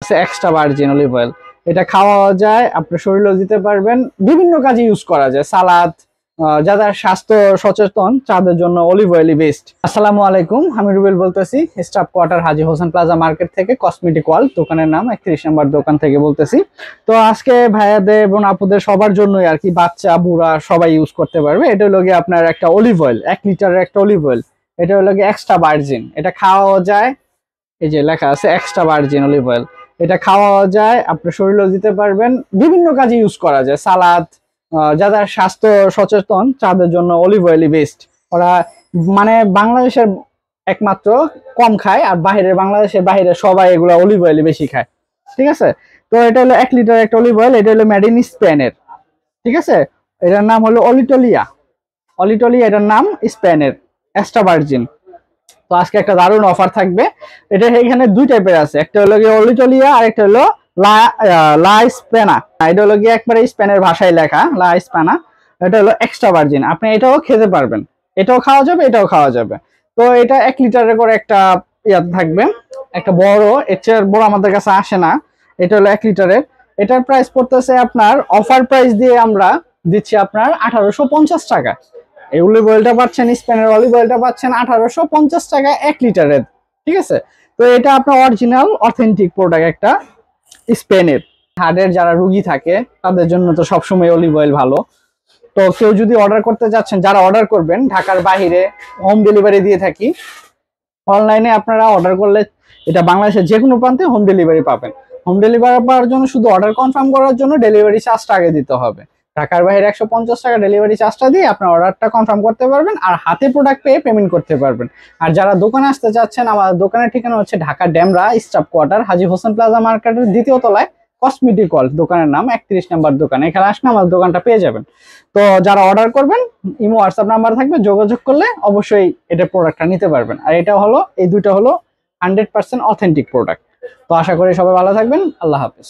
আছে extra virgin olive oil. এটা খাওয়া যায়, আপনার শরীরেও দিতে পারবেন, বিভিন্ন কাজে ইউজ করা যায়। সালাদ, যারা স্বাস্থ্য সচেতন তাদের জন্য অলিভ অয়েলই বেস্ট। আসসালামু আলাইকুম, আমি রুবেল বলতেছি স্টাফ কোয়ার্টার হাজী হোসেন প্লাজা মার্কেট থেকে, কসমেটিক ওয়ার্ল্ড দোকানের নাম 31 নম্বর দোকান থেকে বলতেছি। তো আজকে ভাইয়াদের এবং আপুদের সবার জন্যই আর কি, বাচ্চা বুড়া সবাই ইউজ করতে পারবে। এটা হলো গিয়ে আপনার একটা অলিভ অয়েল, 1 লিটারের একটা অলিভ অয়েল। এটা হলো গিয়ে এক্সট্রা ভার্জিন। এটা খাওয়া যায়, এই যে লেখা আছে এক্সট্রা ভার্জিন অলিভ অয়েল। এটা খাওয়া যায়, আপনার শরীরেও দিতে পারবেন, বিভিন্ন কাজে ইউজ করা যায়। সালাদ, যারা স্বাস্থ্য সচেতন তাদের জন্য অলিভ অয়েলই বেস্ট। ওরা মানে বাংলাদেশের একমাত্র কম খায়, আর বাংলাদেশের বাইরে সবাই এগুলো অলিভ অয়েলই বেশি খায়। ঠিক আছে, তো এটা হলো 1 লিটার একটা অলিভ অয়েল। এটা হলো মেড ইন স্পেনের। ঠিক আছে, এটার নাম হলো অলিটোলিয়া। এটার নাম স্পেনের এক্সট্রা ভার্জিন। তো আজকে একটা দারুণ অফার থাকবে। এটা এখানে দুই টাইপের আছে, একটা হলো গিয়ে অলিটোলিয়া আর একটা হলো লা স্পেনা। এটা হলো গিয়ে একবারে স্পেনের ভাষায় লেখা লা স্পেনা। এটা হলো এক্সট্রা ভার্জিন। আপনি এটাও খেতে পারবেন, এটাও খাওয়া যাবে, এটাও খাওয়া যাবে। তো এটা 1 লিটারের করে একটা ইয়া থাকবে, একটা বড়। এর চেয়ে বড় আমাদের কাছে আসে না। এটা হলো 1 লিটারের। এটার প্রাইস পড়তেছে আপনার, অফার প্রাইস দিয়ে আমরা দিচ্ছি আপনার 1850 টাকা। এই অলিভ অয়েলটা পাচ্ছেন, স্পেনের অলিভ অয়েলটা পাচ্ছেন 1850 টাকা 1 লিটারের। ঠিক আছে, তো এটা আপনার অরিজিনাল অথেন্টিক প্রোডাক্ট একটা স্পেনের। হার্টের যারা রোগী থাকে তাদের জন্য তো সবসময় অলিভ অয়েল ভালো। তো কেউ যদি অর্ডার করতে যাচ্ছেন, যারা অর্ডার করবেন, ঢাকার বাইরে হোম ডেলিভারি দিয়ে থাকি। অনলাইনে আপনারা অর্ডার করলে এটা বাংলাদেশের যে কোনো প্রান্তে হোম ডেলিভারি পাবেন। হোম ডেলিভারি পাওয়ার জন্য শুধু অর্ডার কনফার্ম করার জন্য ডেলিভারি চার্জটা আগে দিতে হবে। ঢাকার বাইরে 150 টাকা ডেলিভারি চার্জটা দিয়ে আপনার অর্ডারটা কনফার্ম করতে পারবেন, আর হাতে প্রোডাক্ট পেয়ে পেমেন্ট করতে পারবেন। আর যারা দোকানে আসতে চাচ্ছেন, আমাদের দোকানের ঠিকানা হচ্ছে ঢাকা ডেমরা স্টাফ কোয়ার্টার হাজী হোসেন প্লাজা মার্কেটের 2য় তলায়, কসমেটিক ওয়ার্ল্ড দোকানের নাম 31 নম্বর দোকান। এখানে আসলে আমাদের দোকানটা পেয়ে যাবেন। তো যারা অর্ডার করবেন, ইমো হোয়াটসঅ্যাপ নাম্বার থাকবে, যোগাযোগ করলে অবশ্যই এটা প্রোডাক্টটা নিতে পারবেন। আর এটা হলো, এই দুটো হলো 100% অথেন্টিক প্রোডাক্ট। তো আশা করি সবাই ভালো থাকবেন। আল্লাহ হাফেজ।